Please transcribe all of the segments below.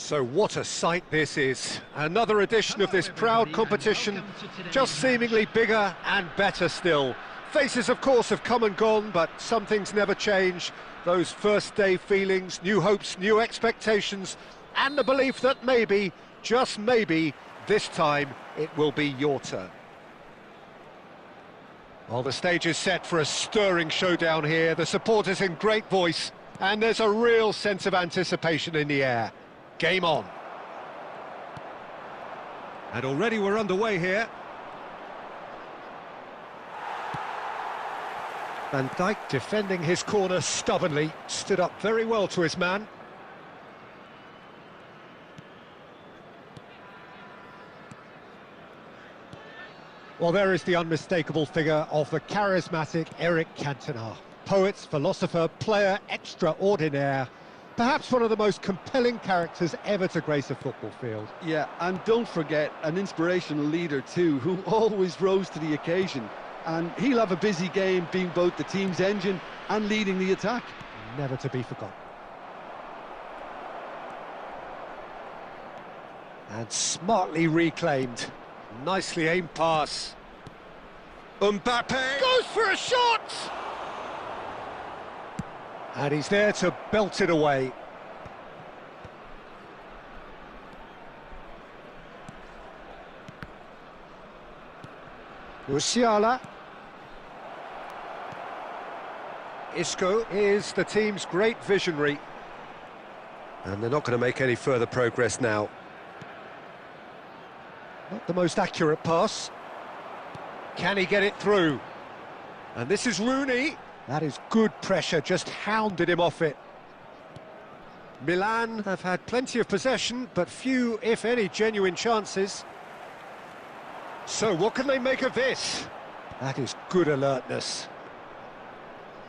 So what a sight this is. Another edition of this proud competition, just seemingly bigger and better still. Faces, of course, have come and gone, but some things never change. Those first day feelings, new hopes, new expectations, and the belief that maybe, just maybe, this time it will be your turn. Well, the stage is set for a stirring showdown here. The supporters in great voice, and there's a real sense of anticipation in the air. Game on. And already we're underway here. Van Dijk defending his corner stubbornly, stood up very well to his man. Well, there is the unmistakable figure of the charismatic Eric Cantona. Poet, philosopher, player extraordinaire. Perhaps one of the most compelling characters ever to grace a football field. Yeah, and don't forget, an inspirational leader too, who always rose to the occasion. And he'll have a busy game being both the team's engine and leading the attack. Never to be forgotten. And smartly reclaimed. Nicely aimed pass. Mbappe goes for a shot! And he's there to belt it away. Musiala. Isco is the team's great visionary. And they're not going to make any further progress now. Not the most accurate pass. Can he get it through? And this is Rooney. That is good pressure, just hounded him off it. Milan have had plenty of possession, but few, if any, genuine chances. So what can they make of this? That is good alertness.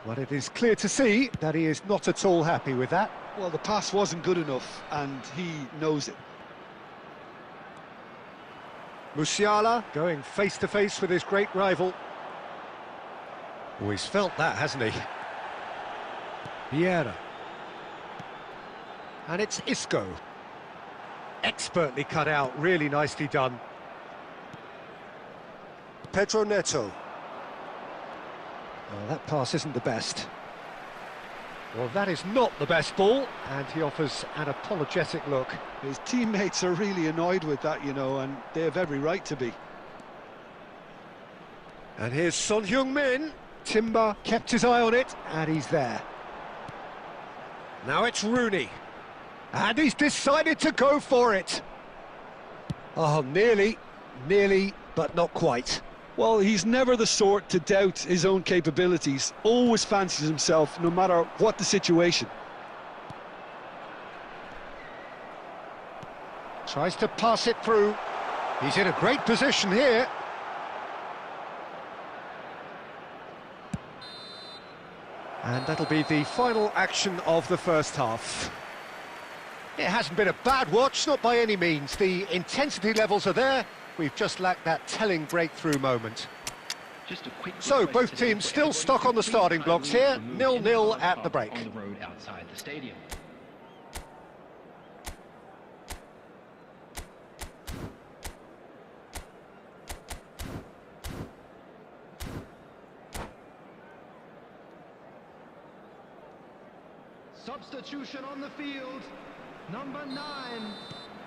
But it is clear to see that he is not at all happy with that. Well, the pass wasn't good enough, and he knows it. Musiala going face-to-face with his great rival. Oh, he's felt that, hasn't he? Vieira. And it's Isco. Expertly cut out, really nicely done. Pedro Neto. Oh, that pass isn't the best. Well, that is not the best ball, and he offers an apologetic look. His teammates are really annoyed with that, you know, and they have every right to be. And here's Son Heung-min. Timber kept his eye on it, and he's there. Now it's Rooney. And he's decided to go for it. Oh, nearly, but not quite. Well, he's never the sort to doubt his own capabilities. Always fancies himself, no matter what the situation. Tries to pass it through. He's in a great position here. And that'll be the final action of the first half. It hasn't been a bad watch, not by any means. The intensity levels are there. We've just lacked that telling breakthrough moment. So both teams still stuck on the starting blocks here, 0-0 at the break. On the road outside the stadium. Substitution on the field, number 9,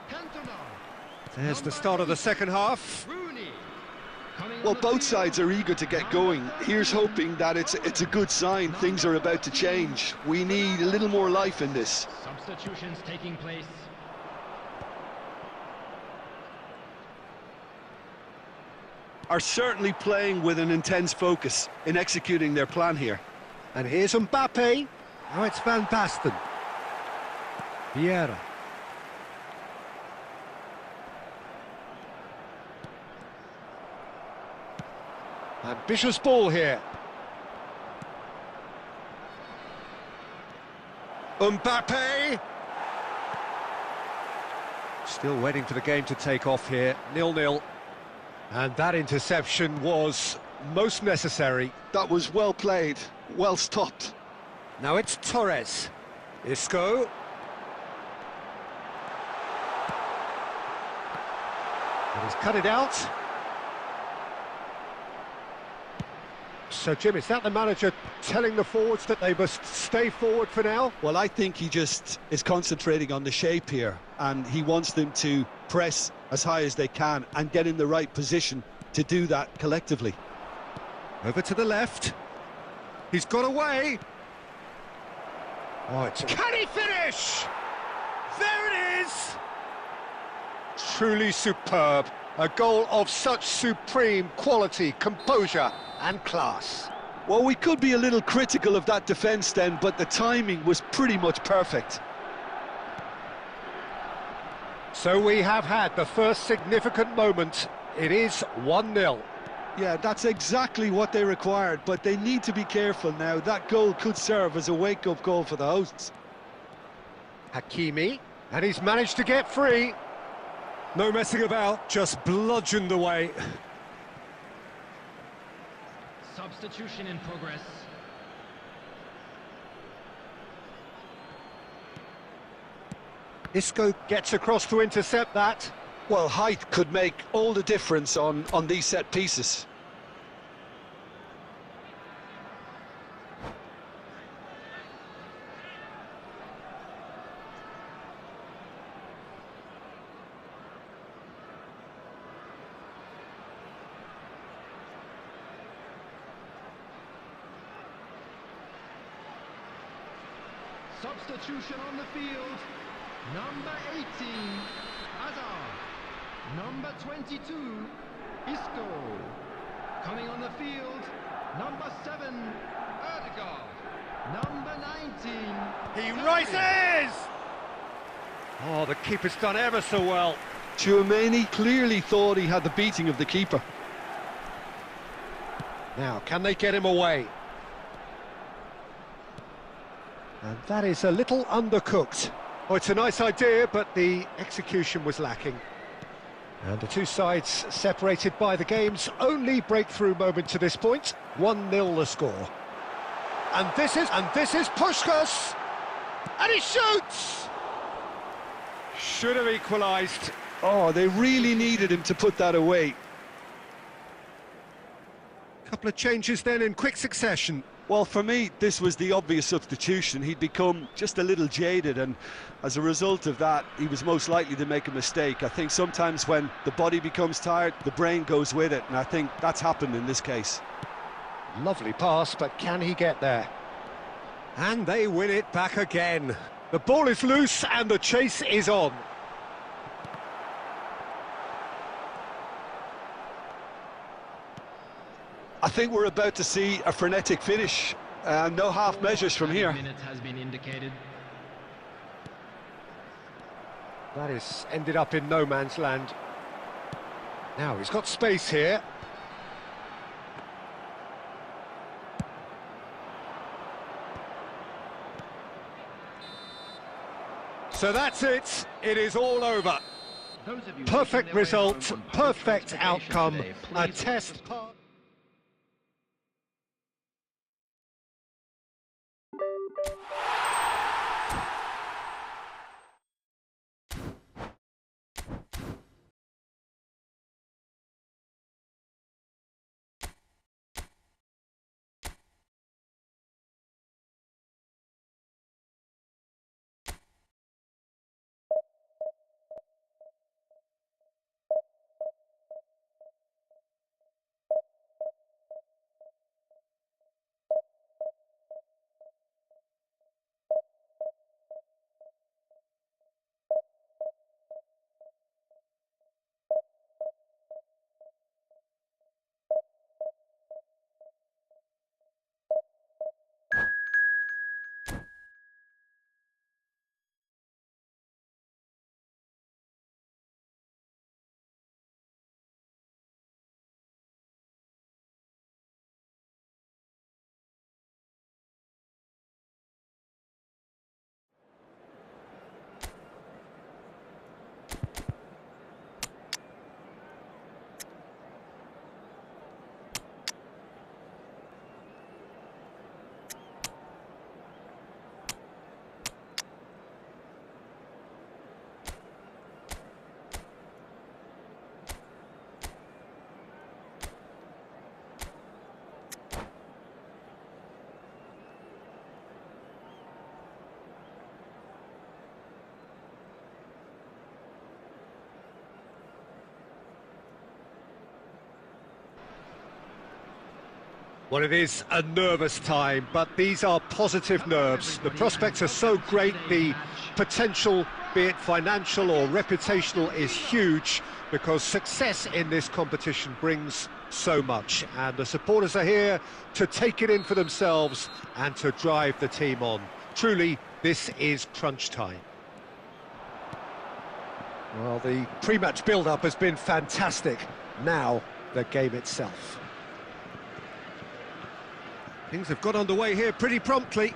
Cantona. There's the start of the second half. Well, both sides are eager to get going. Here's hoping that it's a good sign. Things are about to change. We need a little more life in this. Substitutions taking place. Are certainly playing with an intense focus in executing their plan here. And here's Mbappe. Now it's Van Basten. Vieira. Ambitious ball here. Mbappe! Still waiting for the game to take off here, 0-0. And that interception was most necessary. That was well played, well stopped. Now it's Torres. Isco. He's cut it out. So, Jim, is that the manager telling the forwards that they must stay forward for now? Well, I think he just is concentrating on the shape here, and he wants them to press as high as they can and get in the right position to do that collectively. Over to the left. He's got away. Oh, can he finish? There it is! Truly superb. A goal of such supreme quality, composure and class. Well, we could be a little critical of that defence then, but the timing was pretty much perfect. So we have had the first significant moment. It is 1-0. Yeah, that's exactly what they required, but they need to be careful now. That goal could serve as a wake-up call for the hosts. Hakimi, and he's managed to get free. No messing about, just bludgeoned away. Substitution in progress. Isco gets across to intercept that. Well, height could make all the difference on these set pieces. Substitution on the field. Number 18, Hazard. Number 22, Isco. Coming on the field, number 7, Erdegaard. Number 19, He rises! Oh, the keeper's done ever so well. Tchouaméni clearly thought he had the beating of the keeper. Now, can they get him away? And that is a little undercooked. Oh, it's a nice idea, but the execution was lacking. And the two sides separated by the game's only breakthrough moment to this point. 1-0 the score. And this is Puskás! And he shoots! Should have equalised. Oh, they really needed him to put that away. Couple of changes then in quick succession. Well, for me, this was the obvious substitution. He'd become just a little jaded, and as a result of that, he was most likely to make a mistake. I think sometimes when the body becomes tired, the brain goes with it, and I think that's happened in this case. Lovely pass, but can he get there? And they win it back again. The ball is loose and the chase is on. I think we're about to see a frenetic finish. No half measures from here. Minutes has been indicated. That is ended up in no man's land. Now he's got space here. So that's it. It is all over. Perfect result, perfect outcome. A test part. Well, it is a nervous time, but these are positive nerves. The prospects are so great, the potential, be it financial or reputational, is huge, because success in this competition brings so much, and the supporters are here to take it in for themselves and to drive the team on. Truly, this is crunch time. Well, the pre-match build-up has been fantastic. Now, the game itself. Things have got underway here pretty promptly.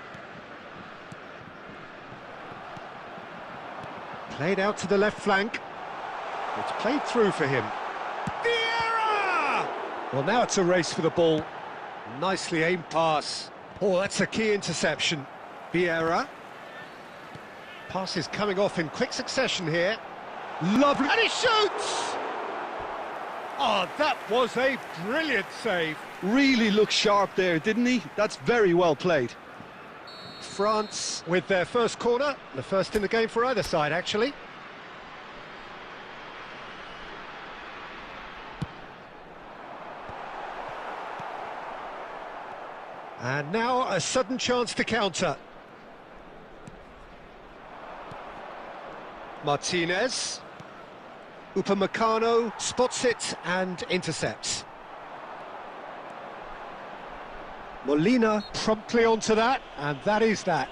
Played out to the left flank. It's played through for him. Vieira! Well, now it's a race for the ball. Nicely aimed pass. Oh, that's a key interception. Vieira. Pass is coming off in quick succession here. Lovely. And he shoots! Oh, that was a brilliant save. Really looked sharp there, didn't he? That's very well played. France with their first corner, the first in the game for either side, actually. And now a sudden chance to counter. Martinez. Upamecano spots it and intercepts. Molina promptly onto that, and that is that.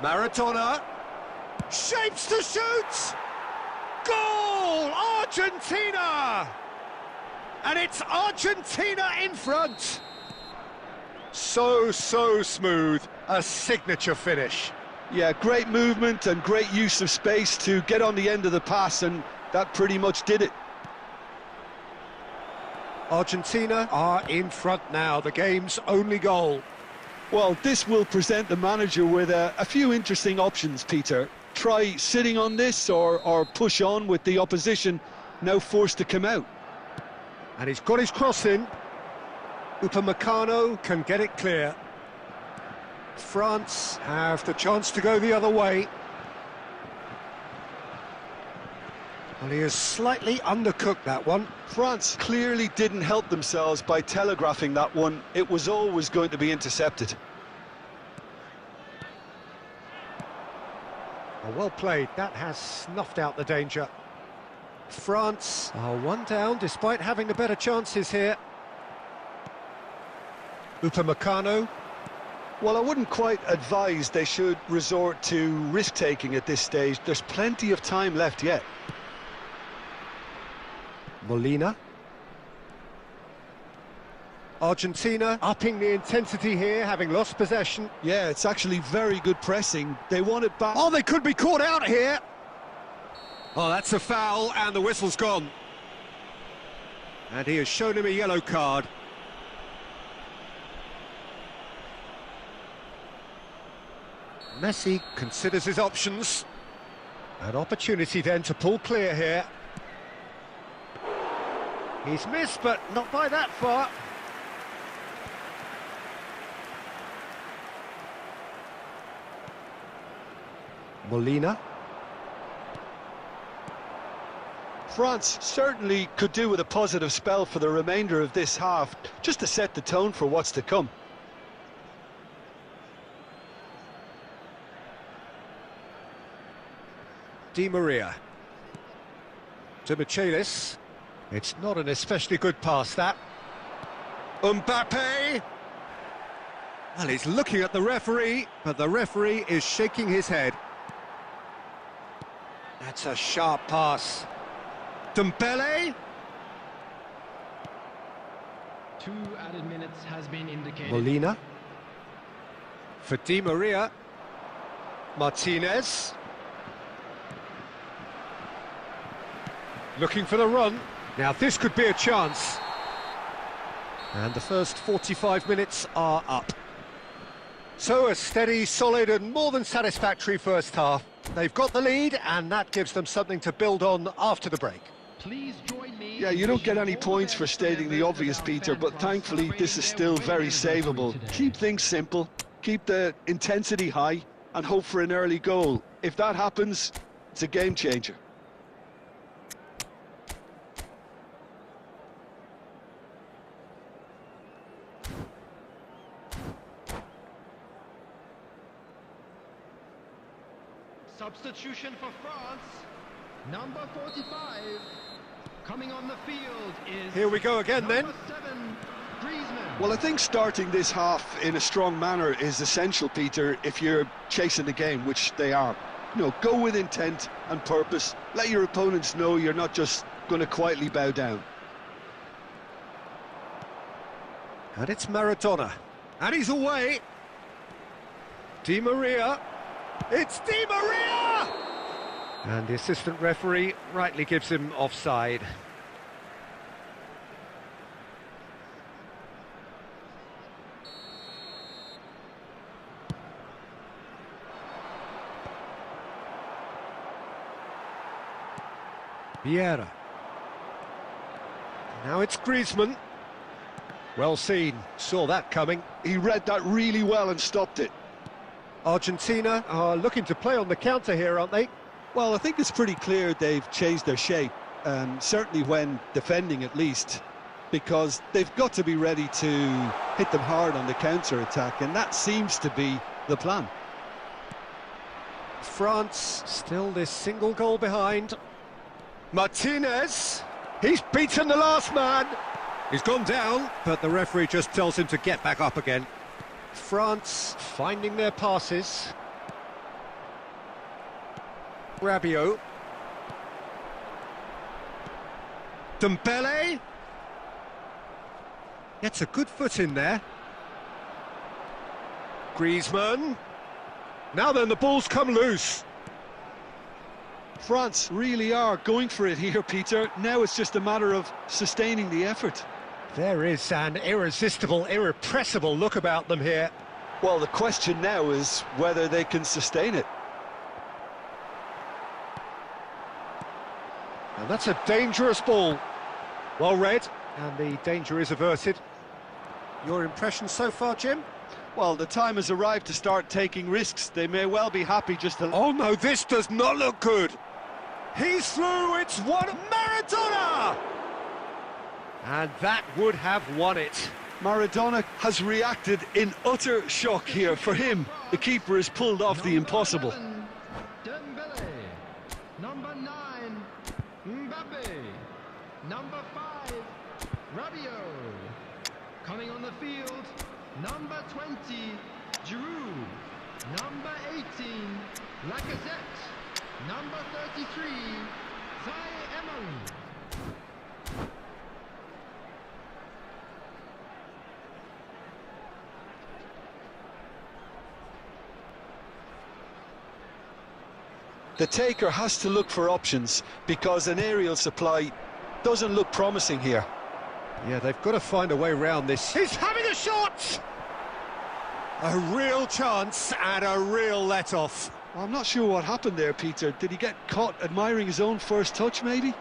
Maradona shapes to shoot! Goal! Argentina! And it's Argentina in front! So smooth, a signature finish. Yeah, great movement and great use of space to get on the end of the pass, and that pretty much did it. Argentina are in front now, the game's only goal. Well, this will present the manager with a few interesting options, Peter. Try sitting on this or push on with the opposition now forced to come out. And he's got his cross in. Upamecano can get it clear. France have the chance to go the other way. Well, he has slightly undercooked that one. France clearly didn't help themselves by telegraphing that one. It was always going to be intercepted. Oh, well played. That has snuffed out the danger. France are one down despite having the better chances here. Upamecano. Well, I wouldn't quite advise they should resort to risk-taking at this stage. There's plenty of time left yet. Molina. Argentina upping the intensity here, having lost possession. Yeah, it's actually very good pressing. They want it back. Oh, they could be caught out here. Oh, that's a foul, and the whistle's gone. And he has shown him a yellow card. Messi considers his options. An opportunity then to pull clear here. He's missed, but not by that far. Molina. France certainly could do with a positive spell for the remainder of this half, just to set the tone for what's to come. Di Maria. To Michelis. It's not an especially good pass, that. Mbappe! Well, he's looking at the referee, but the referee is shaking his head. That's a sharp pass. Dembele. 2 added minutes has been indicated. Molina. For Di Maria. Martinez. Looking for the run. Now this could be a chance. And the first 45 minutes are up. So a steady, solid and more than satisfactory first half. They've got the lead and that gives them something to build on after the break. Please join me. Yeah, you don't get any points for stating the obvious, Peter, but thankfully this is still very savable. Keep things simple, keep the intensity high, and hope for an early goal. If that happens, it's a game changer. Substitution for France. Number 45. Coming on the field is... Here we go again then. number 7, Griezmann. Well, I think starting this half in a strong manner is essential, Peter, if you're chasing the game, which they are. You know, go with intent and purpose. Let your opponents know you're not just going to quietly bow down. And it's Maradona. And he's away. Di Maria. It's Di Maria! And the assistant referee rightly gives him offside. Vieira. Now it's Griezmann. Well seen, saw that coming. He read that really well and stopped it. Argentina are looking to play on the counter here, aren't they? Well, I think it's pretty clear they've changed their shape, certainly when defending at least, because they've got to be ready to hit them hard on the counter-attack, and that seems to be the plan. France still this single goal behind. Martinez, he's beaten the last man. He's gone down, but the referee just tells him to get back up again. France finding their passes. Rabiot. Dembele. Gets a good foot in there. Griezmann. Now then, the ball's come loose. France really are going for it here, Peter. Now it's just a matter of sustaining the effort. There is an irresistible, irrepressible look about them here. Well, the question now is whether they can sustain it. And that's a dangerous ball. Well read, and the danger is averted. Your impression so far, Jim? Well, the time has arrived to start taking risks. They may well be happy just to... Oh no, this does not look good. He's through, it's one, Maradona! And that would have won it. Maradona has reacted in utter shock here. For him, the keeper has pulled off the impossible. Dembele. Number 9, Mbappe. Number 5, Rabiot. Coming on the field, number 20, Giroud. Number 18, Lacazette. Number 33, Emery. The taker has to look for options because an aerial supply doesn't look promising here. Yeah, they've got to find a way around this. He's having a shot! A real chance and a real let-off. Well, I'm not sure what happened there, Peter. Did he get caught admiring his own first touch, maybe?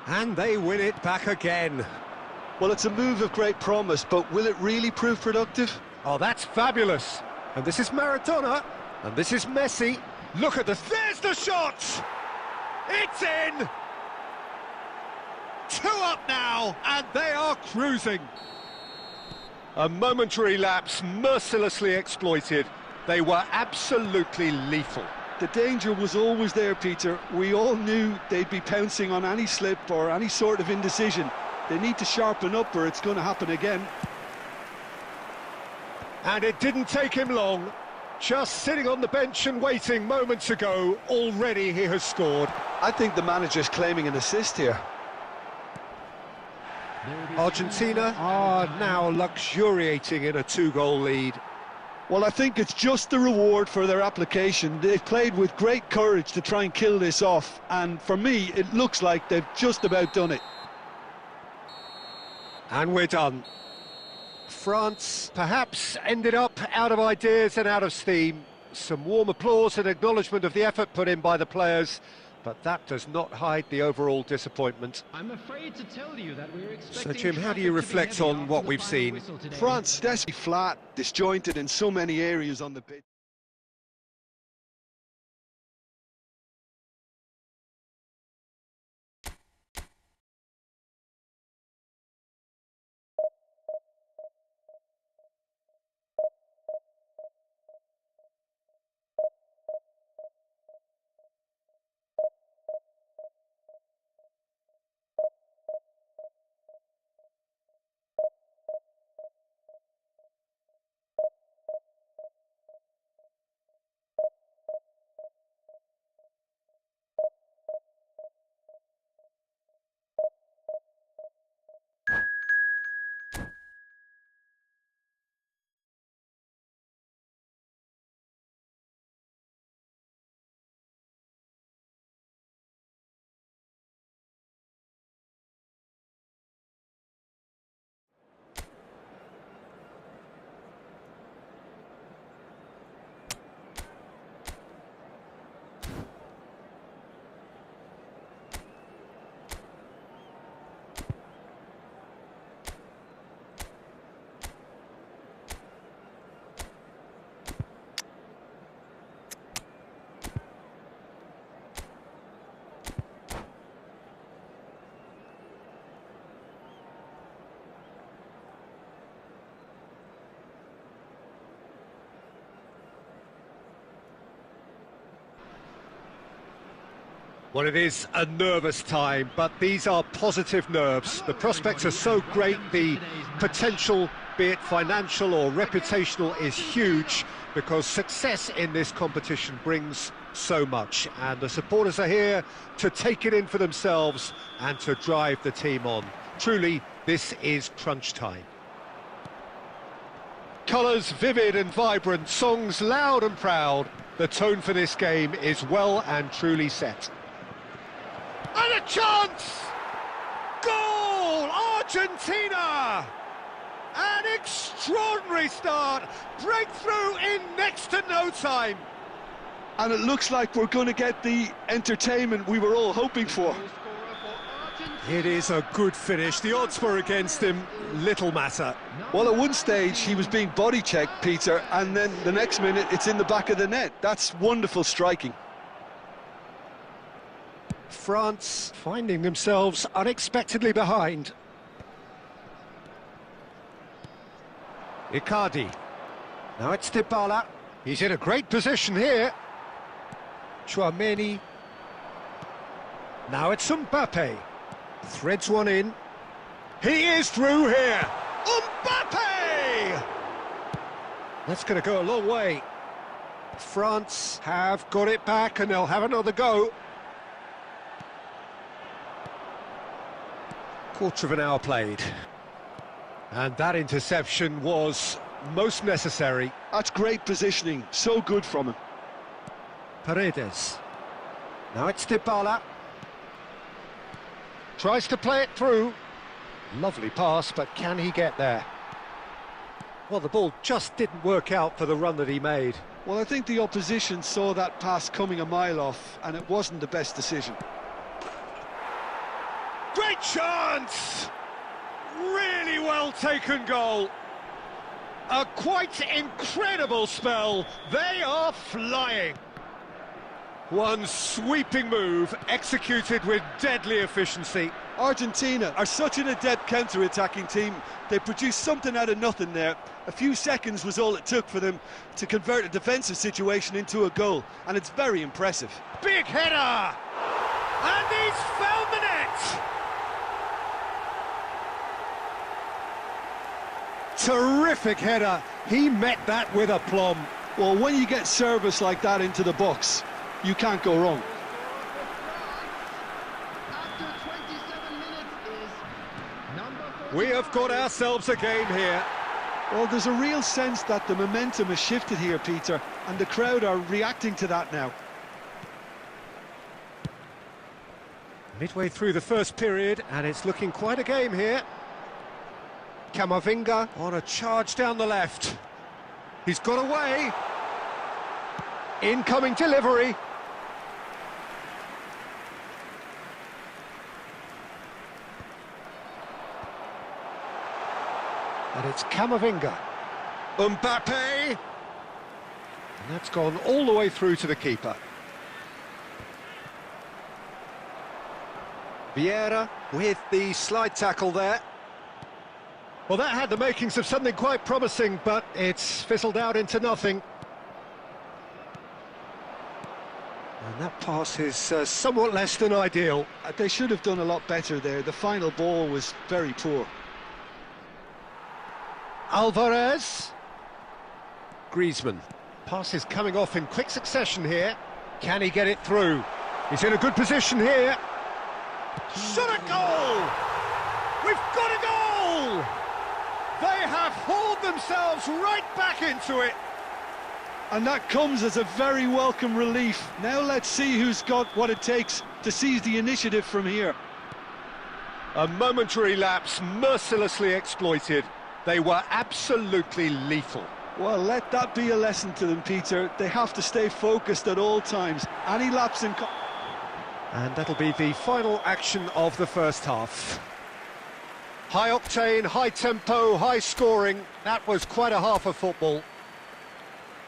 And they win it back again. Well, it's a move of great promise, but will it really prove productive? Oh, that's fabulous. And this is Maradona. And this is Messi. Look at this. There's the shot! It's in! 2 up now, and they are cruising. A momentary lapse mercilessly exploited. They were absolutely lethal. The danger was always there, Peter. We all knew they'd be pouncing on any slip or any sort of indecision. They need to sharpen up or it's going to happen again. And it didn't take him long. Just sitting on the bench and waiting moments ago, already he has scored. I think the manager's claiming an assist here. Argentina are now luxuriating in a 2-goal lead. Well, I think it's just the reward for their application. They've played with great courage to try and kill this off, and for me, it looks like they've just about done it. And we're done. France perhaps ended up out of ideas and out of steam. Some warm applause and acknowledgement of the effort put in by the players, but that does not hide the overall disappointment. I'm afraid to tell you that we're expecting. So Jim, how do you reflect on what we've seen? France desperately flat, disjointed in so many areas on the pitch. Well, it is a nervous time, but these are positive nerves. The prospects are so great, the potential, be it financial or reputational, is huge, because success in this competition brings so much, and the supporters are here to take it in for themselves and to drive the team on. Truly, this is crunch time. Colours vivid and vibrant, songs loud and proud. The tone for this game is well and truly set. And a chance! Goal! Argentina! An extraordinary start. Breakthrough in next to no time. And it looks like we're going to get the entertainment we were all hoping for. It is a good finish. The odds were against him. Little matter. Well, at one stage he was being body checked, Peter, and then the next minute it's in the back of the net. That's wonderful striking. France finding themselves unexpectedly behind. Icardi. Now it's Dybala. He's in a great position here. Chouameni. Now it's Mbappe. Threads one in. He is through here. Mbappe! That's going to go a long way. France have got it back and they'll have another go. Quarter of an hour played. And that interception was most necessary. That's great positioning, so good from him. Paredes. Now it's Dybala. Tries to play it through. Lovely pass, but can he get there? Well, the ball just didn't work out for the run that he made. Well, I think the opposition saw that pass coming a mile off, and it wasn't the best decision. Great chance! Really well taken goal. A quite incredible spell. They are flying. One sweeping move executed with deadly efficiency. Argentina are such an adept counter-attacking team. They produced something out of nothing there. A few seconds was all it took for them to convert a defensive situation into a goal, and it's very impressive. Big header! And he's found the net! Terrific header. He met that with aplomb. Well, when you get service like that into the box, you can't go wrong. We have got ourselves a game here. Well, there's a real sense that the momentum has shifted here, Peter, and the crowd are reacting to that now. Midway through the first period, and it's looking quite a game here. Camavinga on a charge down the left. He's got away. Incoming delivery. And it's Camavinga. Mbappe. And that's gone all the way through to the keeper. Vieira with the slide tackle there. Well, that had the makings of something quite promising, but it's fizzled out into nothing. And that pass is somewhat less than ideal. They should have done a lot better there. The final ball was very poor. Alvarez. Griezmann. Pass is coming off in quick succession here. Can he get it through? He's in a good position here. Shot a goal! We've got a goal! They have hauled themselves right back into it. And that comes as a very welcome relief. Now let's see who's got what it takes to seize the initiative from here. A momentary lapse mercilessly exploited. They were absolutely lethal. Well, let that be a lesson to them, Peter. They have to stay focused at all times. Any lapse in... And that'll be the final action of the first half. High octane, high tempo, high scoring. That was quite a half of football.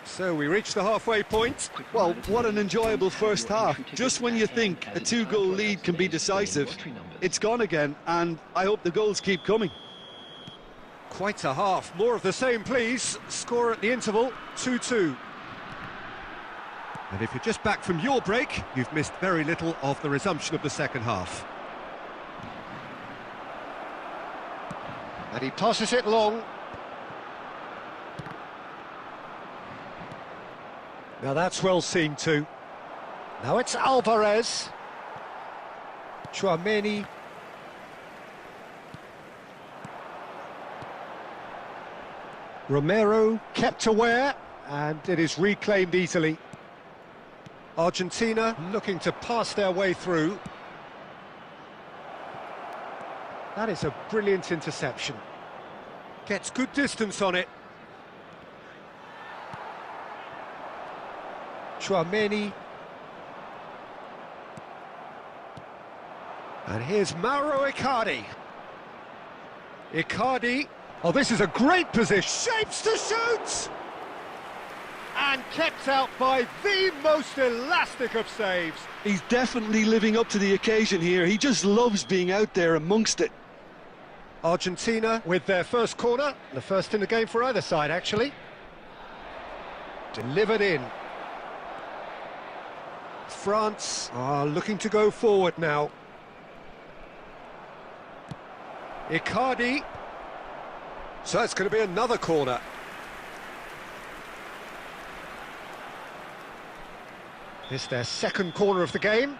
So we reached the halfway point. Well, what an enjoyable first half. Just when you think a two-goal lead can be decisive, it's gone again, and I hope the goals keep coming. Quite a half. More of the same, please. Score at the interval, 2-2. And if you're just back from your break, you've missed very little of the resumption of the second half. And he passes it long. Now that's well seen too. Now it's Alvarez. Tchouaméni. Romero kept aware, and it is reclaimed easily. Argentina looking to pass their way through. That is a brilliant interception. Gets good distance on it. Tchouaméni. And here's Mauro Icardi. Icardi. Oh, this is a great position. Shapes to shoot! And kept out by the most elastic of saves. He's definitely living up to the occasion here. He just loves being out there amongst it. Argentina with their first corner. The first in the game for either side, actually. Delivered in. France are looking to go forward now. Icardi. So it's going to be another corner. It's their second corner of the game.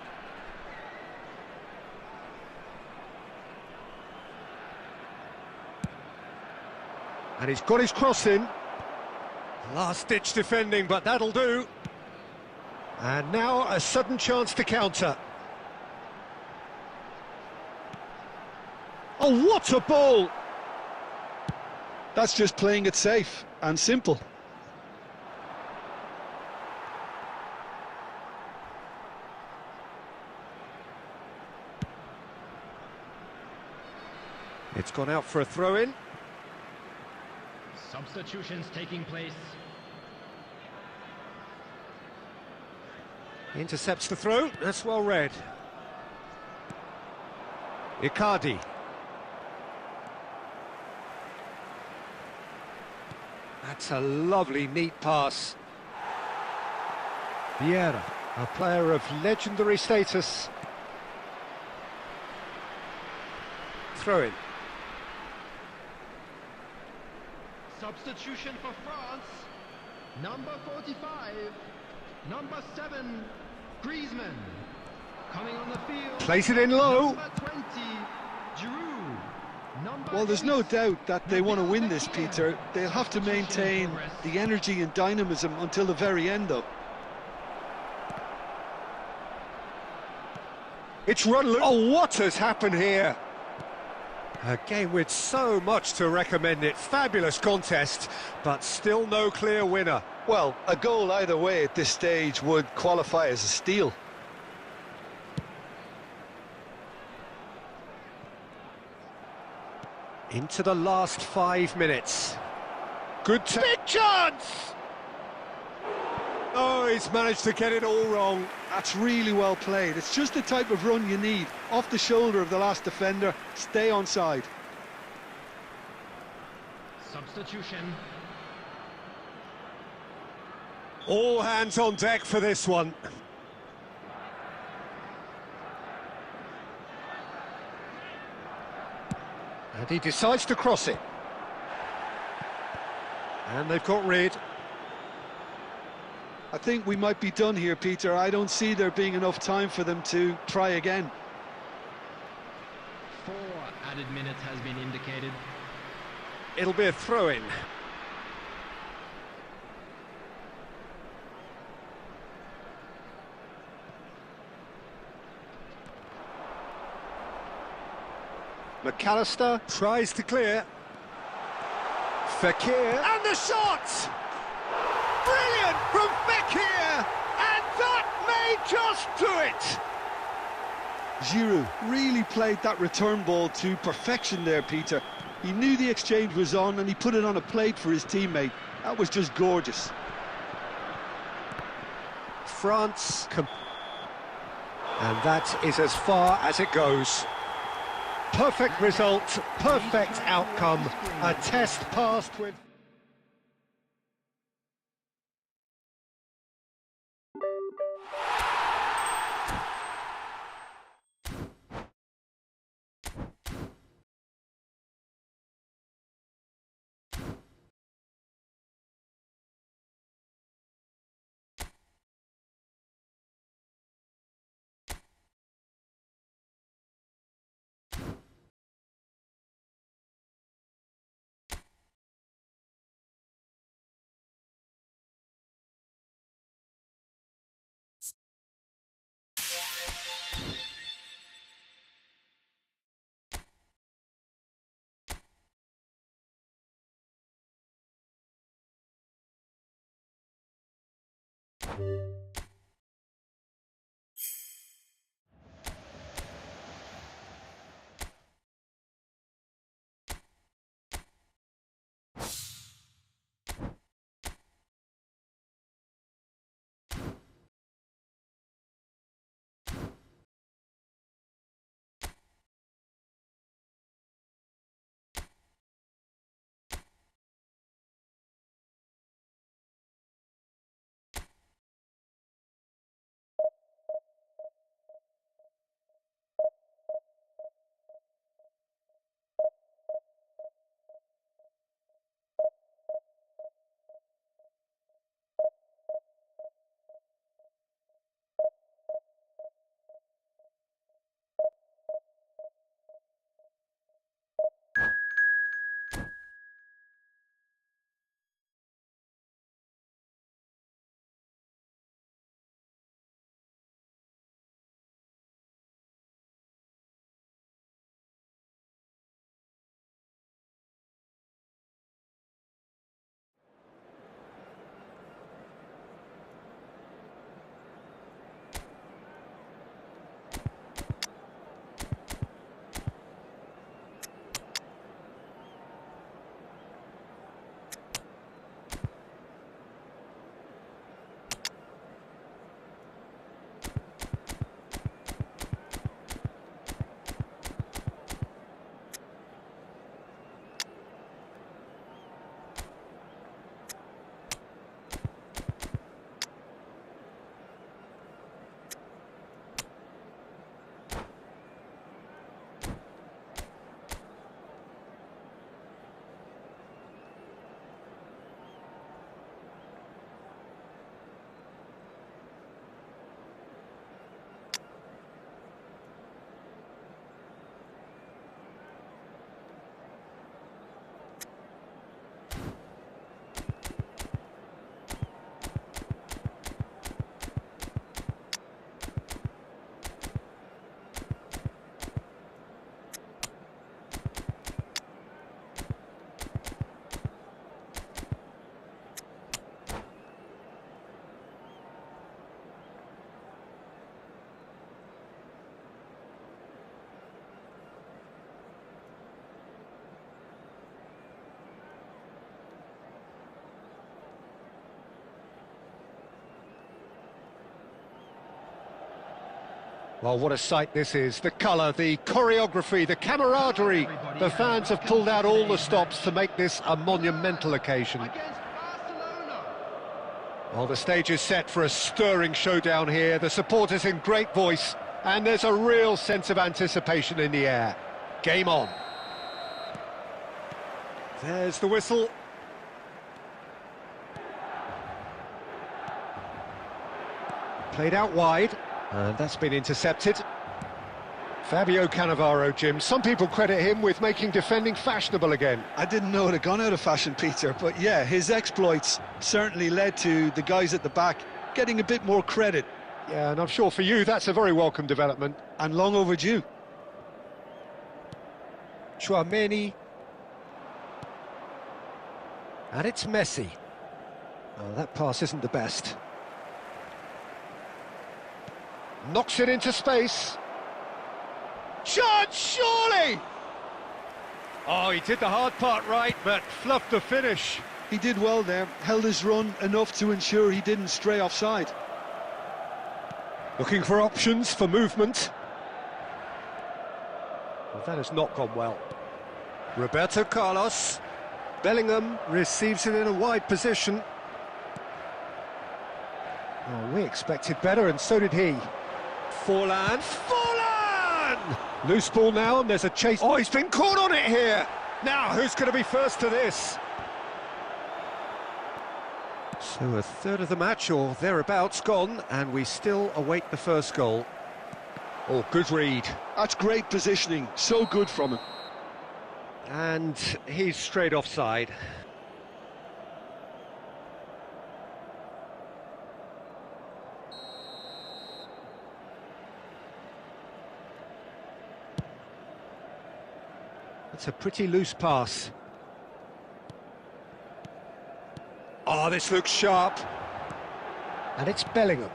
And he's got his cross in. Last-ditch defending, but that'll do. And now a sudden chance to counter. Oh, what a ball! That's just playing it safe and simple. It's gone out for a throw-in. Substitutions taking place. Intercepts the throw, that's well read. Icardi. That's a lovely, neat pass. Vieira, a player of legendary status. Throw in. Substitution for France. Number 45. Number 7. Griezmann. Coming on the field. Plays it in low. Number 20. Giroud. Number Well, there's no 8, doubt that they want to win this, Peter. They'll have to maintain the energy and dynamism until the very end, though. It's run loose. Oh, what has happened here? A game with so much to recommend it. Fabulous contest, but still no clear winner. Well, a goal either way at this stage would qualify as a steal. Into the last 5 minutes. Good big chance! Oh, he's managed to get it all wrong. That's really well played. It's just the type of run you need. Off the shoulder of the last defender, stay onside. Substitution. All hands on deck for this one. And he decides to cross it. And they've got rid. I think we might be done here, Peter. I don't see there being enough time for them to try again. 4 added minutes has been indicated. It'll be a throw-in. McAllister tries to clear. Fekir, and the shot! Brilliant from Fekir, and that may just do it! Giroud really played that return ball to perfection there, Peter. He knew the exchange was on and he put it on a plate for his teammate. That was just gorgeous. France, and that is as far as it goes. Perfect result, perfect outcome, a test passed with... Well, what a sight this is. The colour, the choreography, the camaraderie. The fans have pulled out all the stops to make this a monumental occasion. Well, the stage is set for a stirring showdown here. The supporters in great voice, and there's a real sense of anticipation in the air. Game on. There's the whistle. Played out wide, and that's been intercepted. Fabio Cannavaro, Jim. Some people credit him with making defending fashionable again. I didn't know it had gone out of fashion, Peter, but yeah, his exploits certainly led to the guys at the back getting a bit more credit. Yeah, and I'm sure for you that's a very welcome development. And long overdue. Chouameni. And it's Messi. Oh, that pass isn't the best. Knocks it into space. Chance, surely! Oh, he did the hard part right, but fluffed the finish. He did well there, held his run enough to ensure he didn't stray offside. Looking for options for movement. Well, that has not gone well. Roberto Carlos. Bellingham receives it in a wide position. Oh, we expected better, and so did he. Forlan. Loose ball now, and there's a chase. Oh, he's been caught on it here. Now, who's going to be first to this? So a third of the match, or thereabouts, gone, and we still await the first goal. Oh, good read. That's great positioning, so good from him. And he's straight offside. It's a pretty loose pass. Oh, this looks sharp. And it's Bellingham.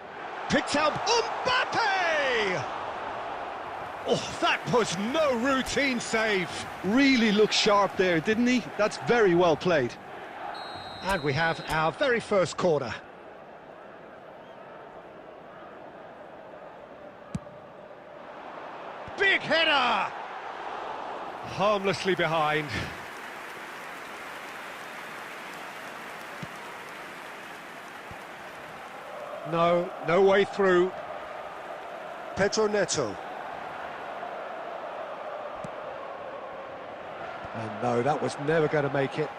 Picked out Mbappe! Oh, that was no routine save. Really looked sharp there, didn't he? That's very well played. And we have our very first corner. Big header! Harmlessly behind. No way through. Pedro Neto. And no, that was never going to make it.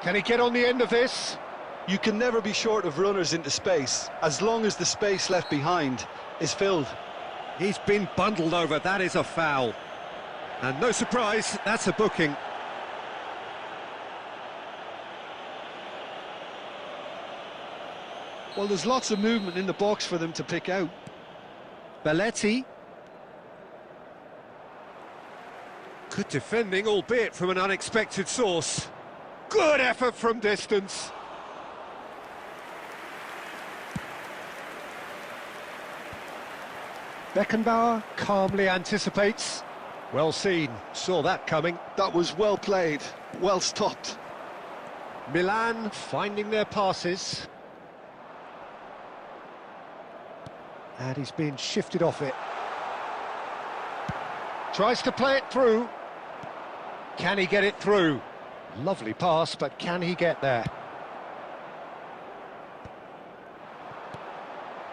Can he get on the end of this? You can never be short of runners into space, as long as the space left behind is filled. He's been bundled over, that is a foul. And no surprise, that's a booking. Well, there's lots of movement in the box for them to pick out. Belletti. Good defending, albeit from an unexpected source. Good effort from distance. Beckenbauer calmly anticipates. Well seen, saw that coming. That was well played, well stopped. Milan finding their passes. And he's being shifted off it. Tries to play it through. Can he get it through? Lovely pass, but can he get there?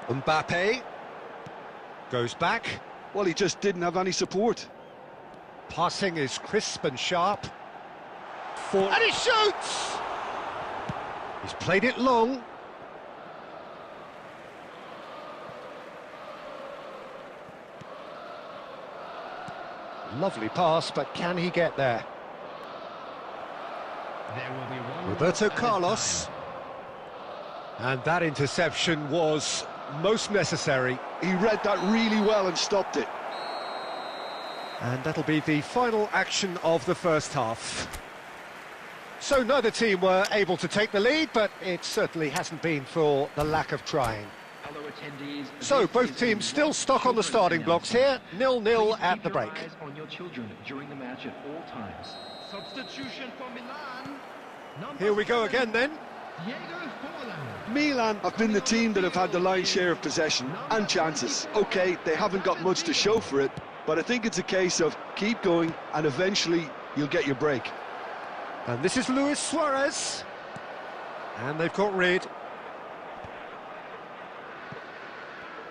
Mbappe goes back. Well, he just didn't have any support. Passing is crisp and sharp. And he shoots! He's played it long. Lovely pass, but can he get there? There will be one Roberto Carlos. And that interception was most necessary. He read that really well and stopped it. And that'll be the final action of the first half. So neither team were able to take the lead, but it certainly hasn't been for the lack of trying. So both teams still stuck on the starting blocks here, 0-0 at the break. On your children during the match at all times. Substitution for Milan. Here we go again then. Diego Forlan. Milan have been the team that have had the lion's share of possession and chances. Okay, they haven't got much to show for it, but I think it's a case of keep going and eventually you'll get your break. And this is Luis Suarez. And they've got rid.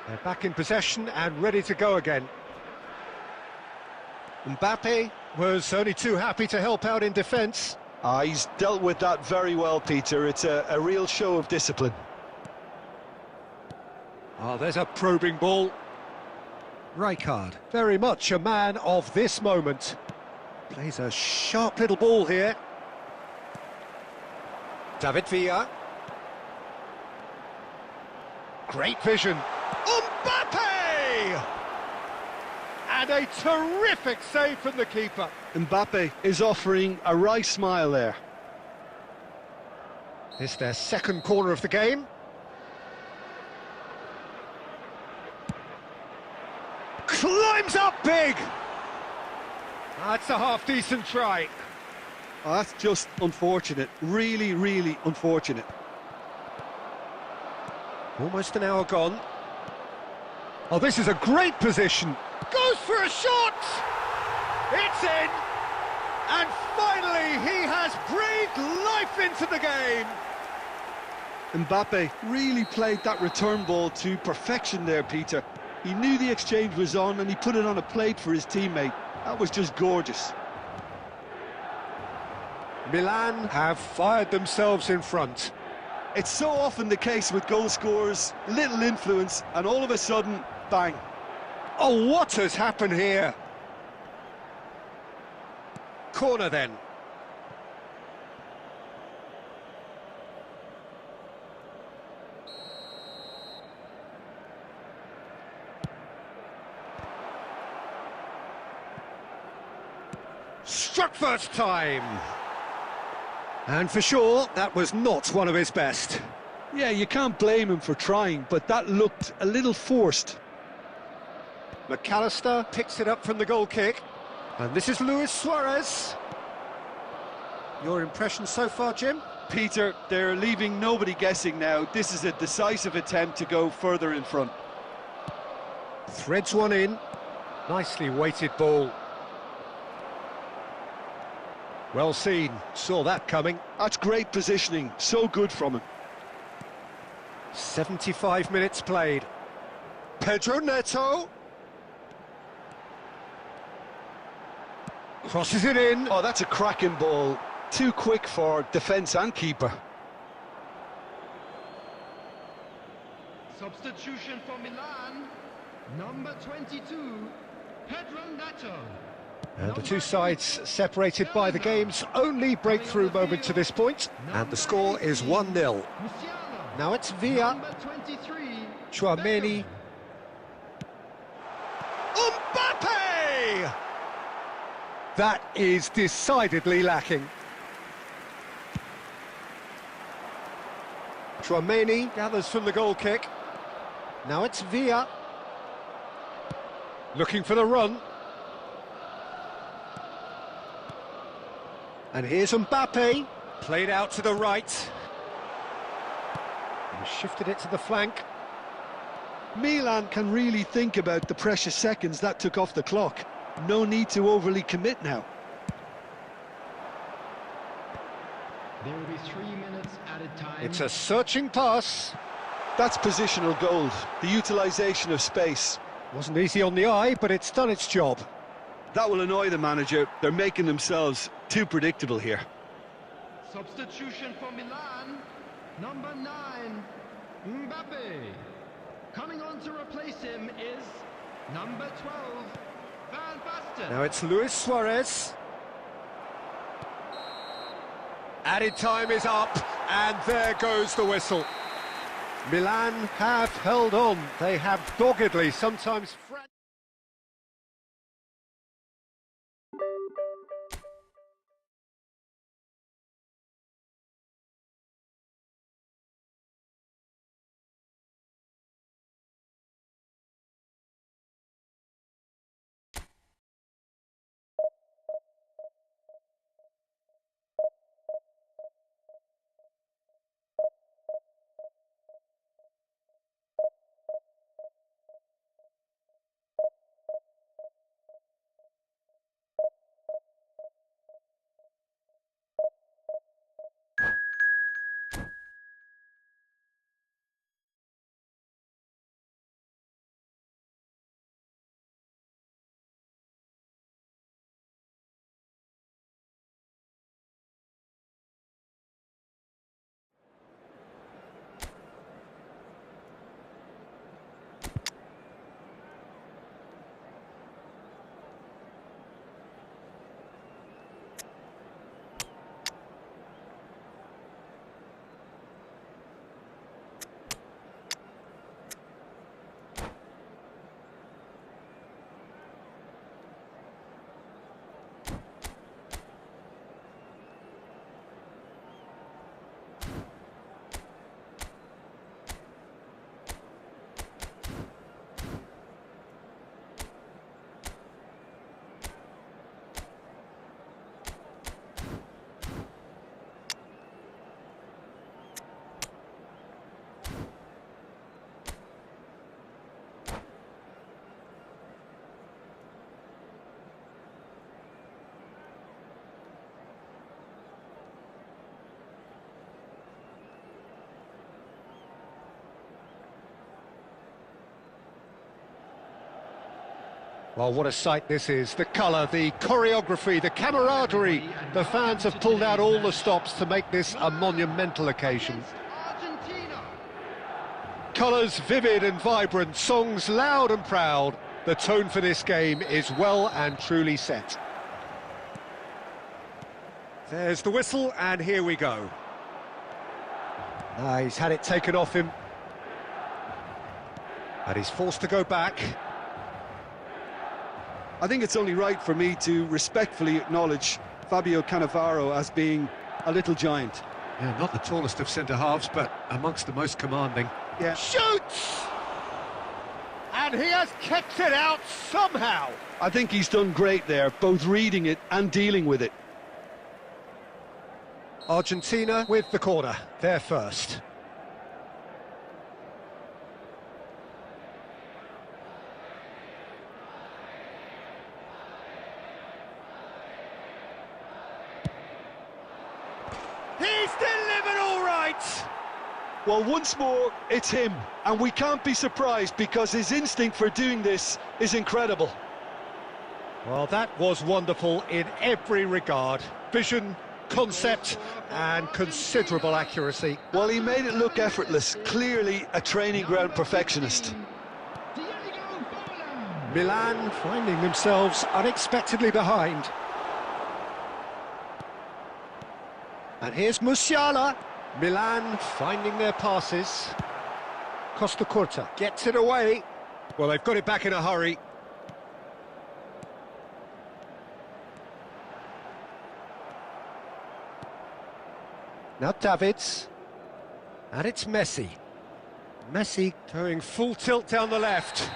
They're back in possession and ready to go again. Mbappe was only too happy to help out in defence. He's dealt with that very well, Peter. It's a real show of discipline. Oh, there's a probing ball. Rijkaard, very much a man of this moment. Plays a sharp little ball here. David Villa. Great vision. Mbappe! And a terrific save from the keeper. Mbappe is offering a right smile there. It's their second corner of the game. Climbs up big! That's a half-decent try. Oh, that's just unfortunate. Really, really unfortunate. Almost an hour gone. Oh, this is a great position. Goes for a shot! It's in! And finally, he has breathed life into the game! Mbappe really played that return ball to perfection there, Peter. He knew the exchange was on and he put it on a plate for his teammate. That was just gorgeous. Milan have fired themselves in front. It's so often the case with goal scorers, little influence, and all of a sudden, bang. Oh, what has happened here? Corner then. Struck first time. And for sure, that was not one of his best. Yeah, you can't blame him for trying, but that looked a little forced. McAllister picks it up from the goal kick. And this is Luis Suarez. Your impression so far, Jim? Peter, they're leaving nobody guessing now. This is a decisive attempt to go further in front. Threads one in. Nicely weighted ball. Well seen, saw that coming. That's great positioning, so good from him. 75 minutes played. Pedro Neto. Crosses it in. Oh, that's a cracking ball. Too quick for defence and keeper. Substitution for Milan. Number 22, Pedro Neto. And the two sides separated by the game's only breakthrough moment to this point. And the score is 1-0. Now it's Villa. Chouameni. Mbappe! That is decidedly lacking. Chouameni gathers from the goal kick. Now it's Villa. Looking for the run. And here's Mbappe. Played out to the right. And shifted it to the flank. Milan can really think about the precious seconds that took off the clock. No need to overly commit now. There will be 3 minutes added time. It's a searching pass. That's positional gold, the utilisation of space. Wasn't easy on the eye, but it's done its job. That will annoy the manager. They're making themselves too predictable here. Substitution for Milan. Number 9, Mbappe. Coming on to replace him is number 12, Van Basten. Now it's Luis Suarez. Added time is up, and there goes the whistle. Milan have held on. They have doggedly, sometimes Well, what a sight this is. The colour, the choreography, the camaraderie. The fans have pulled out all the stops to make this a monumental occasion. Argentina. Colours vivid and vibrant, songs loud and proud. The tone for this game is well and truly set. There's the whistle, and here we go. He's had it taken off him. And he's forced to go back. I think it's only right for me to respectfully acknowledge Fabio Cannavaro as being a little giant. Yeah, not the tallest of centre-halves, but amongst the most commanding. Yeah. Shoots! And he has kept it out somehow. I think he's done great there, both reading it and dealing with it. Argentina with the corner, they're first. He's delivered all right! Well, once more, it's him, and we can't be surprised because his instinct for doing this is incredible. Well, that was wonderful in every regard. Vision, concept, and considerable accuracy. Well, he made it look effortless, clearly a training ground perfectionist. Milan finding themselves unexpectedly behind. And here's Musiala. Milan finding their passes. Costa Curta gets it away. Well, they've got it back in a hurry. Now Davids. And it's Messi. Messi going full tilt down the left.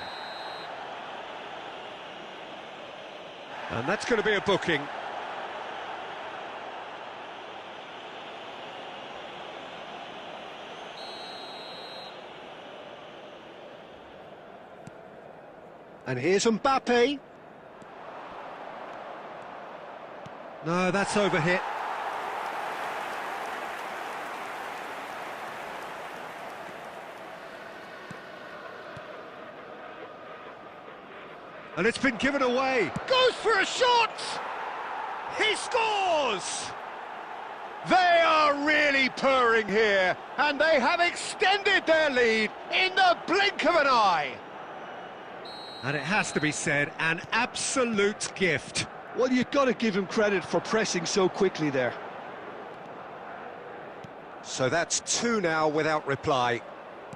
And that's going to be a booking. And here's Mbappe. No, that's overhit. And it's been given away. Goes for a shot! He scores! They are really purring here, and they have extended their lead in the blink of an eye. And it has to be said, an absolute gift. Well, you've got to give him credit for pressing so quickly there. So that's two now without reply.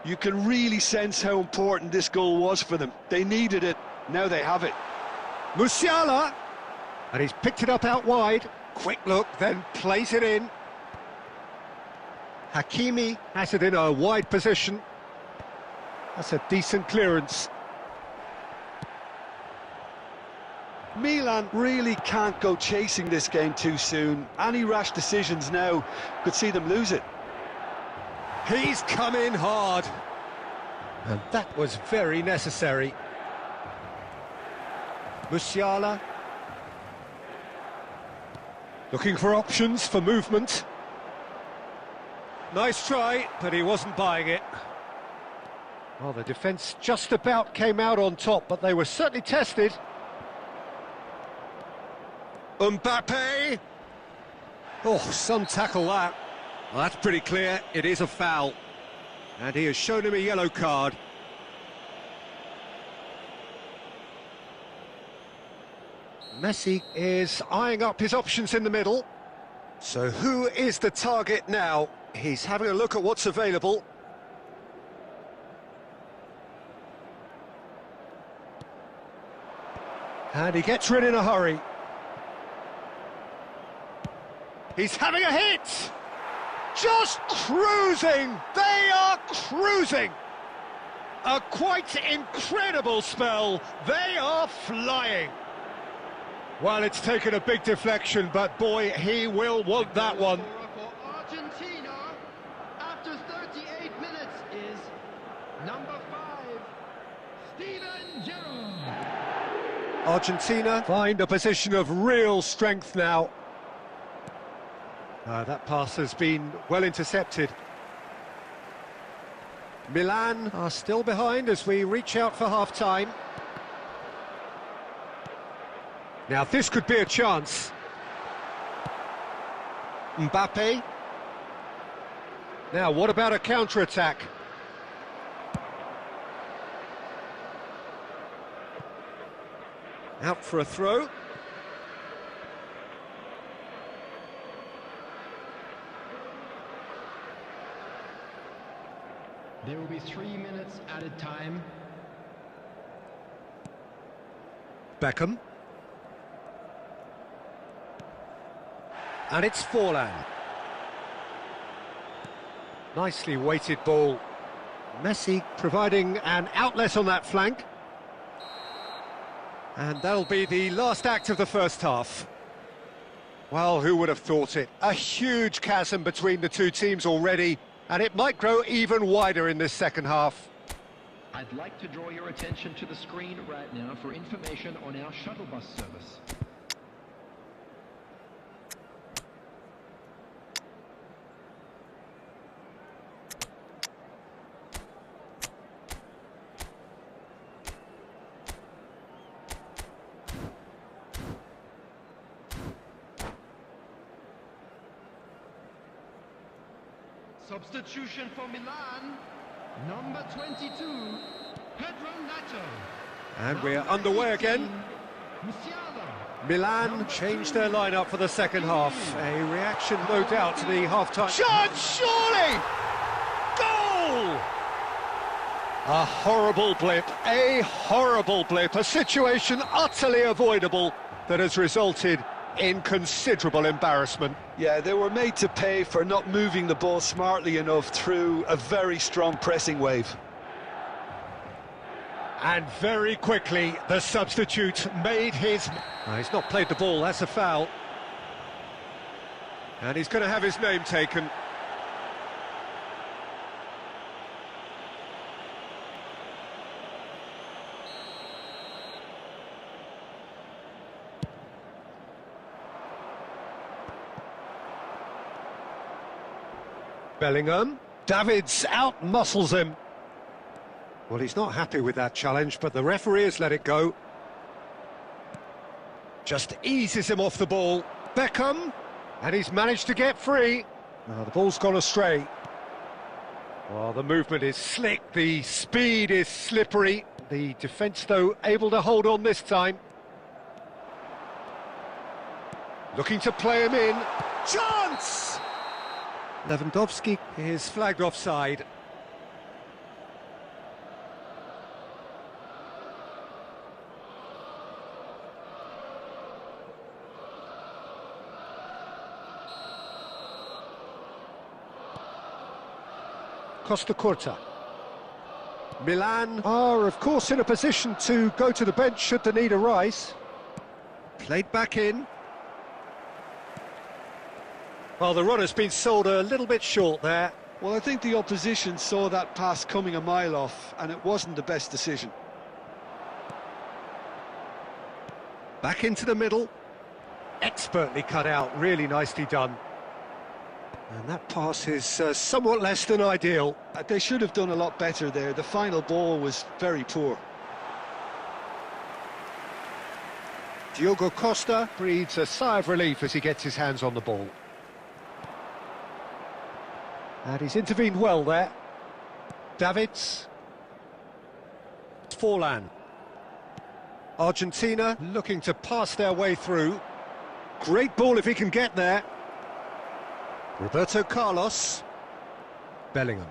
You can really sense how important this goal was for them. They needed it, now they have it. Musiala! And he's picked it up out wide. Quick look, then plays it in. Hakimi has it in a wide position. That's a decent clearance. Milan really can't go chasing this game too soon. Any rash decisions now could see them lose it. He's come in hard. And that was very necessary. Musiala. Looking for options for movement. Nice try, but he wasn't buying it. Well, the defence just about came out on top, but they were certainly tested. Mbappe! Oh, some tackle that. Well, that's pretty clear, it is a foul. And he has shown him a yellow card. Messi is eyeing up his options in the middle. So who is the target now? He's having a look at what's available. And he gets rid in a hurry. He's having a hit! Just cruising! They are cruising! A quite incredible spell. They are flying. Well, it's taken a big deflection, but boy, he will want that one. For Argentina, after 38 minutes, is number 5, Steven Gerrard. Argentina find a position of real strength now. That pass has been well intercepted. Milan are still behind as we reach out for half-time. Now this could be a chance. Mbappe. Now what about a counter-attack? Out for a throw. There will be 3 minutes added time. Beckham. And it's Forlan. Nicely weighted ball. Messi providing an outlet on that flank. And that'll be the last act of the first half. Well, who would have thought it? A huge chasm between the two teams already, and it might grow even wider in this second half. I'd like to draw your attention to the screen right now for information on our shuttle bus service. Substitution for Milan, number 22, Pedro Nato. And we're underway again. Milan changed their lineup for the second half. A reaction, no doubt, to the half-time. Chance, surely! Goal! A horrible blip, a situation utterly avoidable that has resulted in considerable embarrassment. Yeah, they were made to pay for not moving the ball smartly enough through a very strong pressing wave. And very quickly, the substitute made his... No, he's not played the ball, that's a foul. And he's going to have his name taken. Bellingham. Davids out-muscles him. Well, he's not happy with that challenge, but the referee has let it go. Just eases him off the ball. Beckham, and he's managed to get free. Oh, the ball's gone astray. Well, the movement is slick, the speed is slippery. The defence, though, able to hold on this time. Looking to play him in. Chance! Lewandowski is flagged offside. Costa Curta. Milan are, of course, in a position to go to the bench should the need arise. Played back in. Well, the runner's been sold a little bit short there. Well, I think the opposition saw that pass coming a mile off, and it wasn't the best decision. Back into the middle. Expertly cut out, really nicely done. And that pass is somewhat less than ideal. They should have done a lot better there. The final ball was very poor. Diogo Costa breathes a sigh of relief as he gets his hands on the ball. And he's intervened well there. Davids. Forlan. Argentina looking to pass their way through. Great ball if he can get there. Roberto Carlos. Bellingham.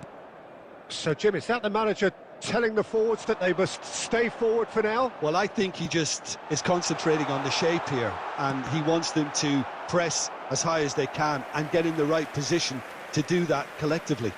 So, Jim, is that the manager telling the forwards that they must stay forward for now? Well, I think he just is concentrating on the shape here, and he wants them to press as high as they can and get in the right position to do that collectively.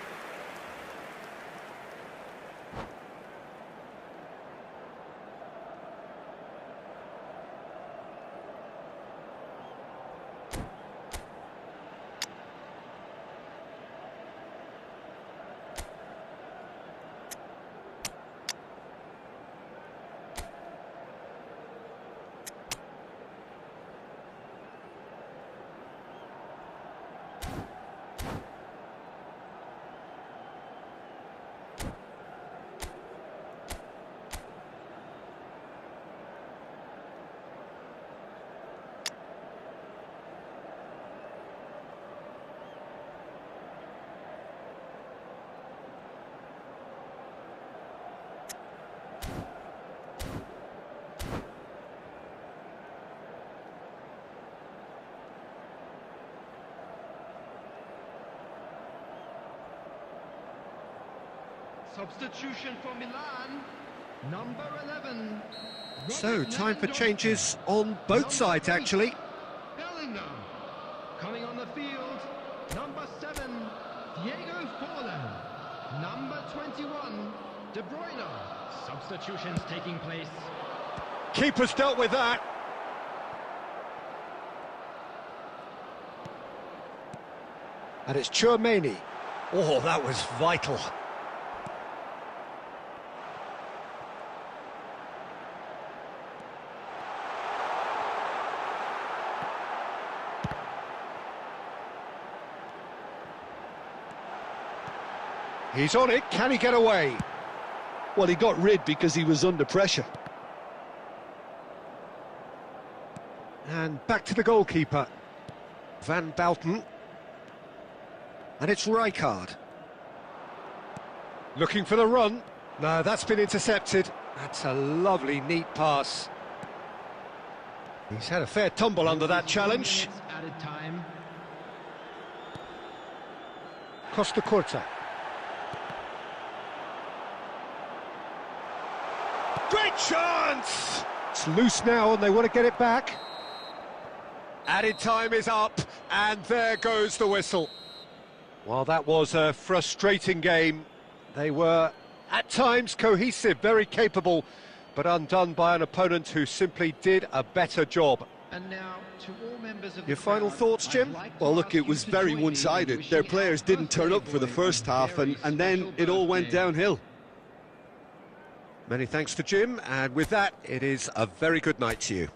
Substitution for Milan, number 11. So, Robert time for Lewandowski. changes on both Number sides, 8, actually. Bellingham. Coming on the field, number 7, Diego Forlan. Number 21, De Bruyne. Substitutions taking place. Keeper's dealt with that. And it's Chouameni. Oh, that was vital. He's on it, can he get away? Well, he got rid because he was under pressure. And back to the goalkeeper. Van Bouten. And it's Rijkaard. Looking for the run. No, that's been intercepted. That's a lovely, neat pass. He's had a fair tumble under that challenge. Added time. Costa Curta. Great chance! It's loose now and they want to get it back. Added time is up, and there goes the whistle. Well, that was a frustrating game. They were, at times, cohesive, very capable, but undone by an opponent who simply did a better job. And now, to all members of Your the final crowd, thoughts, Jim? I'd like to Well, look, ask it you was to very join me in one-sided. Their wishing players our didn't turn up birthday for the boy first a half, very and then special it all went birthday. downhill. Many thanks to Jim, and with that, it is a very good night to you.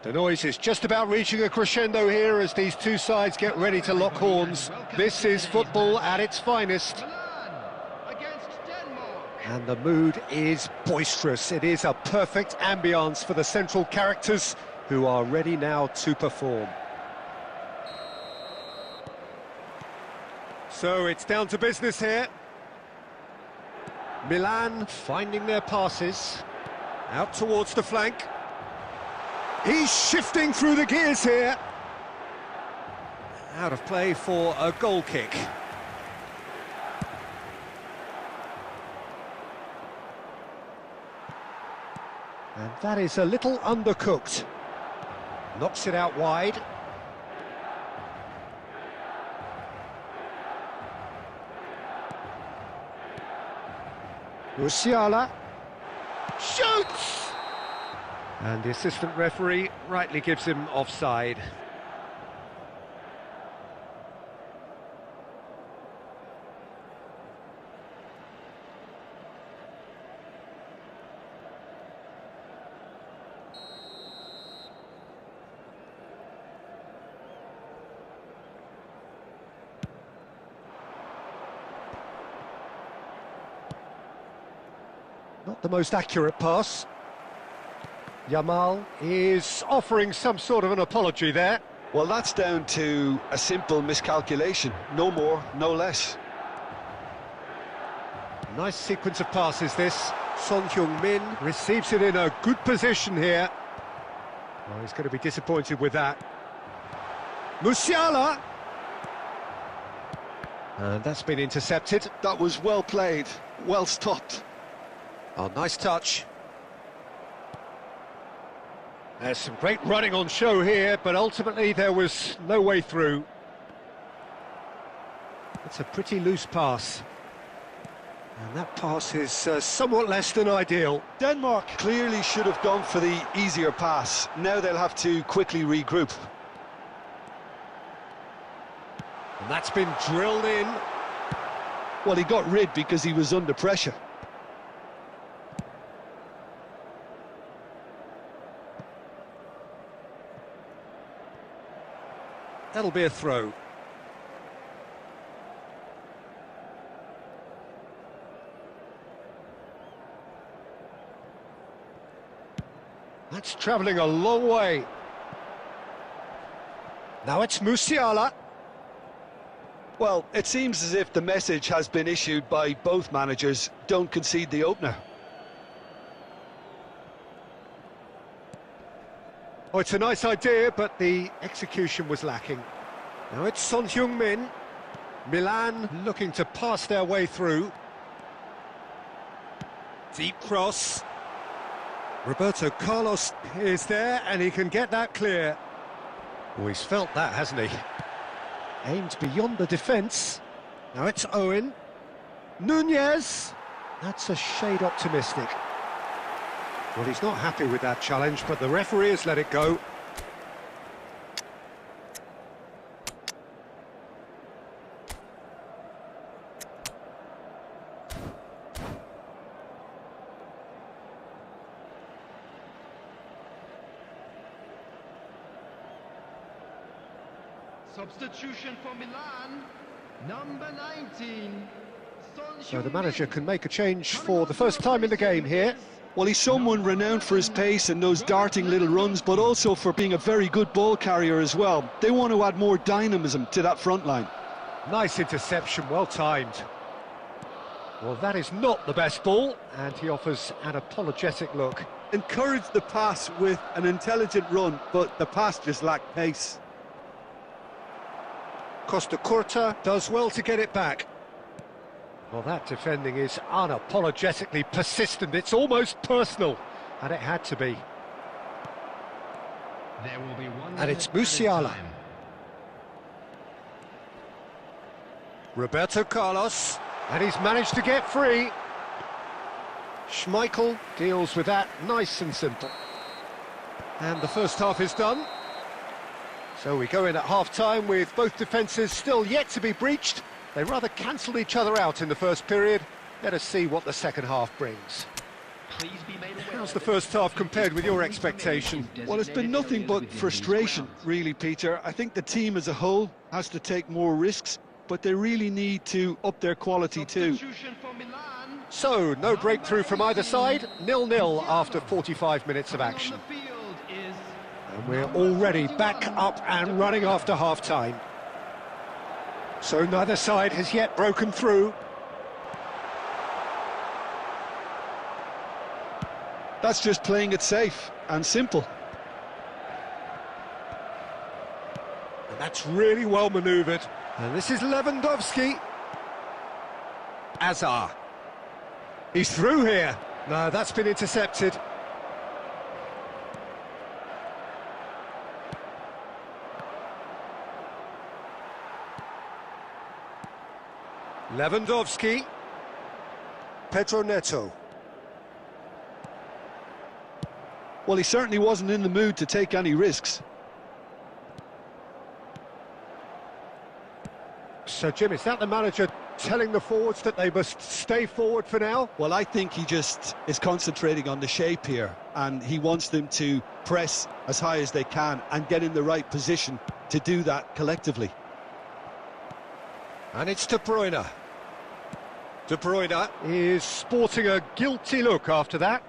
The noise is just about reaching a crescendo here as these two sides get ready to lock horns. This is football at its finest. Milan against Denmark. And the mood is boisterous. It is a perfect ambience for the central characters who are ready now to perform. So it's down to business here. Milan finding their passes. Out towards the flank. He's shifting through the gears here. Out of play for a goal kick. And that is a little undercooked. Knocks it out wide. Musiala shoots! And the assistant referee rightly gives him offside. Not the most accurate pass. Yamal is offering some sort of an apology there. Well, that's down to a simple miscalculation. No more, no less. Nice sequence of passes this. Son Heung-min receives it in a good position here. Oh, he's going to be disappointed with that. Musiala! And that's been intercepted. That was well played, well stopped. Oh, nice touch. There's some great running on show here, but ultimately there was no way through. It's a pretty loose pass. And that pass is somewhat less than ideal. Denmark clearly should have gone for the easier pass. Now they'll have to quickly regroup. And that's been drilled in. Well, he got rid because he was under pressure. That'll be a throw. That's travelling a long way. Now it's Musiala. Well, it seems as if the message has been issued by both managers: don't concede the opener. Oh, it's a nice idea, but the execution was lacking. Now it's Son Heung-min. Milan looking to pass their way through. Deep cross. Roberto Carlos is there, and he can get that clear. Oh, he's felt that, hasn't he? Aimed beyond the defence. Now it's Owen. Nunez. That's a shade optimistic. Well, he's not happy with that challenge, but the referee has let it go. Substitution for Milan, number 19. So the manager can make a change for the first time in the game here. Well, he's someone renowned for his pace and those darting little runs, but also for being a very good ball carrier as well. They want to add more dynamism to that front line. Nice interception, well timed. Well, that is not the best ball, and he offers an apologetic look. Encouraged the pass with an intelligent run, but the pass just lacked pace. Costa Curta does well to get it back. Well, that defending is unapologetically persistent. It's almost personal, and it had to be. There will be one And it's Musiala. Roberto Carlos, and he's managed to get free. Schmeichel deals with that nice and simple. And the first half is done. So we go in at half-time with both defences still yet to be breached. They rather cancelled each other out in the first period. Let us see what the second half brings. Please be made aware. How's the first half compared with your expectation? Well, it's been nothing but frustration, really, Peter. I think the team as a whole has to take more risks, but they really need to up their quality too. Substitution for Milan. So, no breakthrough from either side, 0-0 after 45 minutes of action. On the field is And we're already back up and running after half-time. So neither side has yet broken through. That's just playing it safe and simple. And that's really well manoeuvred. And this is Lewandowski. Azar. He's through here. No, that's been intercepted. Lewandowski. Pedro Neto. Well, he certainly wasn't in the mood to take any risks. So, Jim, is that the manager telling the forwards that they must stay forward for now? Well, I think he just is concentrating on the shape here, and he wants them to press as high as they can and get in the right position to do that collectively. And it's De Bruyne. De Bruyne is sporting a guilty look after that.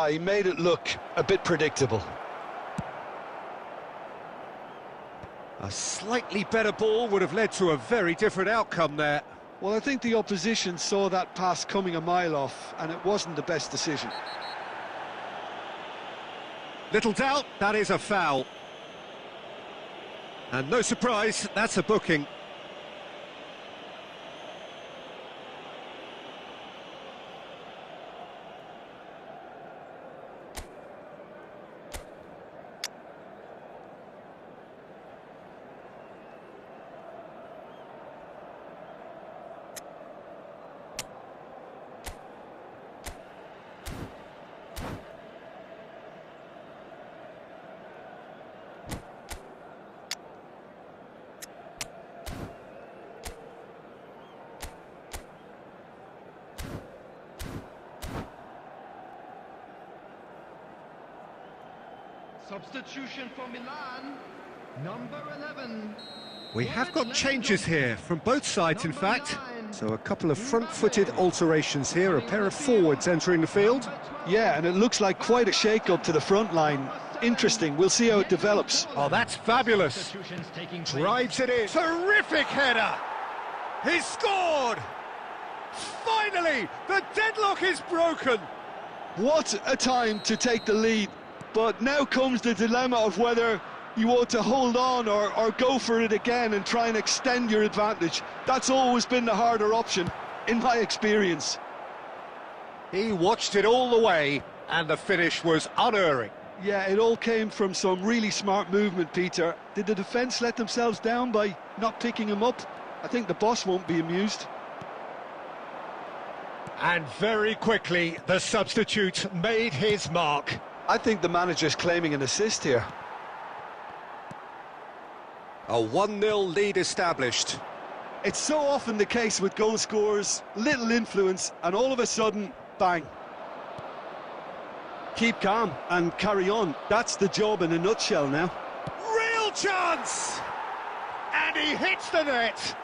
He made it look a bit predictable. A slightly better ball would have led to a very different outcome there. Well, I think the opposition saw that pass coming a mile off, and it wasn't the best decision. Little doubt, that is a foul. And no surprise, that's a booking. substitution for Milan. Number 11. We have got changes here from both sides, in fact. So a couple of front-footed alterations here, a pair of forwards entering the field. Yeah, and it looks like quite a shake-up to the front line. Interesting, we'll see how it develops. Oh, that's fabulous. Drives it in. Terrific header. He's scored. Finally, the deadlock is broken. What a time to take the lead. But now comes the dilemma of whether you want to hold on or go for it again and try and extend your advantage. That's always been the harder option, in my experience. He watched it all the way, and the finish was unerring. Yeah, it all came from some really smart movement, Peter. Did the defence let themselves down by not picking him up? I think the boss won't be amused. And very quickly, the substitute made his mark. I think the manager's claiming an assist here. A 1-0 lead established. It's so often the case with goal scorers, little influence, and all of a sudden, bang. Keep calm and carry on. That's the job in a nutshell now. Real chance! And he hits the net.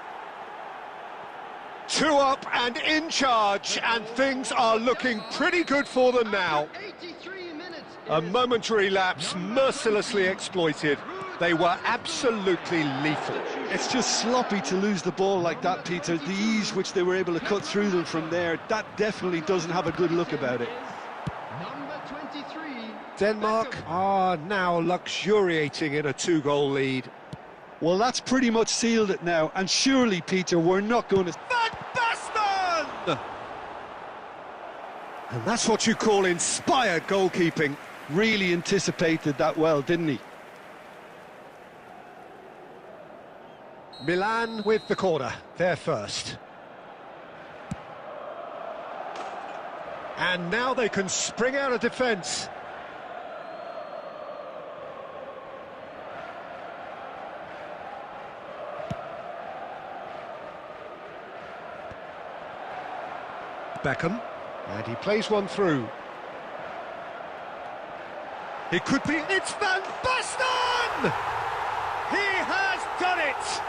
2 up and in charge, and things are looking pretty good for them now. 83 minutes. A momentary lapse mercilessly exploited. They were absolutely lethal. It's just sloppy to lose the ball like that, Peter. The ease which they were able to cut through them from there, that definitely doesn't have a good look about it. Number 23. Denmark are now luxuriating in a 2-goal lead. Well, that's pretty much sealed it now, and surely, Peter, we're not going to... Van Basten! And that's what you call inspired goalkeeping. Really anticipated that well, didn't he? Milan with the corner, they're first. And now they can spring out of defence. Beckham, and he plays one through. He could be... It's Van Basten! He has done it!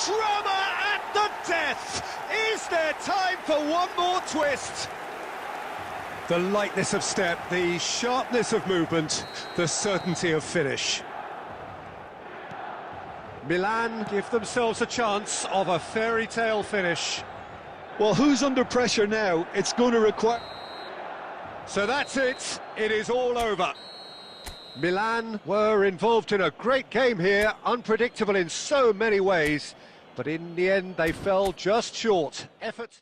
Drama at the death! Is there time for one more twist? The lightness of step, the sharpness of movement, the certainty of finish. Milan give themselves a chance of a fairy tale finish. Well, who's under pressure now? It's going to require... So that's it, it is all over. Milan were involved in a great game here, unpredictable in so many ways, but in the end they fell just short. Effort.